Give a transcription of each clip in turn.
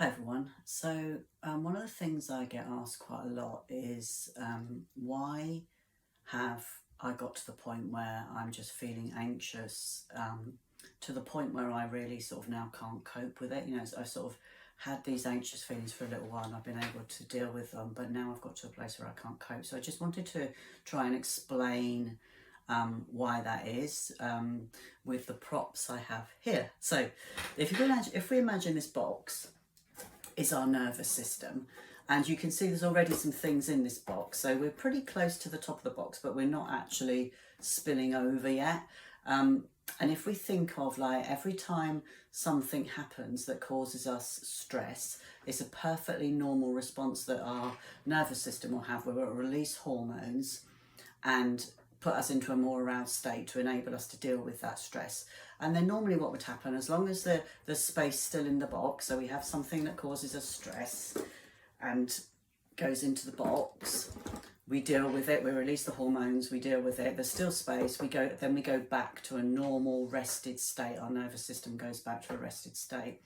Hi everyone. One of the things I get asked quite a lot is why have I got to the point where I'm just feeling anxious to the point where I really sort of now can't cope with it. I've sort of had these anxious feelings for a little while and I've been able to deal with them, but now I've got to a place where I can't cope. So I just wanted to try and explain why that is with the props I have here. So if we imagine this box is our nervous system, and you can see there's already some things in this box, so we're pretty close to the top of the box, but we're not actually spilling over yet. And if we think of, like, every time something happens that causes us stress, it's a perfectly normal response that our nervous system will have, where it will release hormones and put us into a more aroused state to enable us to deal with that stress. And then normally what would happen, as long as there's space still in the box, so we have something that causes us stress and goes into the box, we deal with it, we release the hormones, we deal with it, there's still space, we go back to a normal rested state. Our nervous system goes back to a rested state.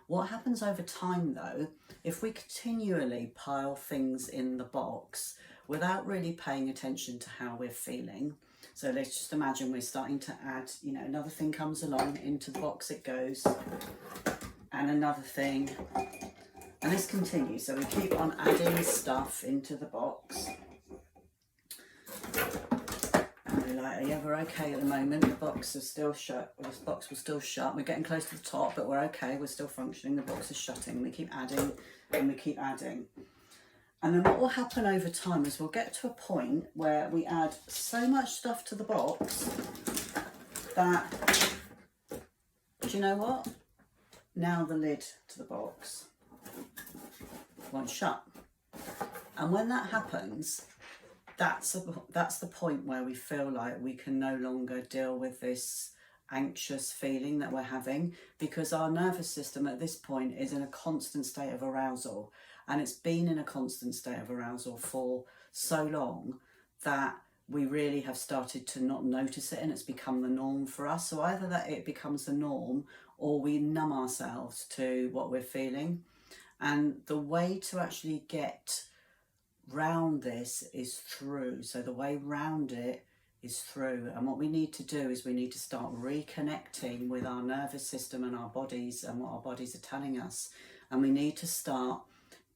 What happens over time though, if we continually pile things in the box without really paying attention to how we're feeling, so let's just imagine we're starting to add, another thing comes along, into the box it goes, and another thing, and this continues, so we keep on adding stuff into the box. And we're like, yeah, we're okay at the moment, the box is still shut, this box was still shut, we're getting close to the top, but we're okay, we're still functioning, the box is shutting, we keep adding, and we keep adding. And then what will happen over time is we'll get to a point where we add so much stuff to the box that, do you know what? Now the lid to the box won't shut. And when that happens, that's the point where we feel like we can no longer deal with this anxious feeling that we're having, because our nervous system at this point is in a constant state of arousal, and it's been in a constant state of arousal for so long that we really have started to not notice it, and it's become the norm for us. So either that it becomes the norm, or we numb ourselves to what we're feeling. And the way to actually get round this is through. So the way round it is through. And what we need to do is we need to start reconnecting with our nervous system and our bodies and what our bodies are telling us. And we need to start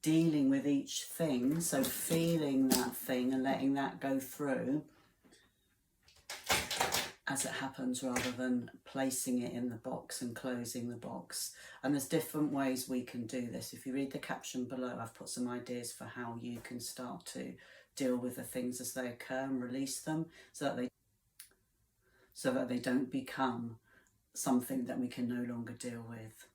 dealing with each thing, so feeling that thing and letting that go through as it happens, rather than placing it in the box and closing the box. And there's different ways we can do this. If you read the caption below, I've put some ideas for how you can start to deal with the things as they occur and release them, so that they don't become something that we can no longer deal with.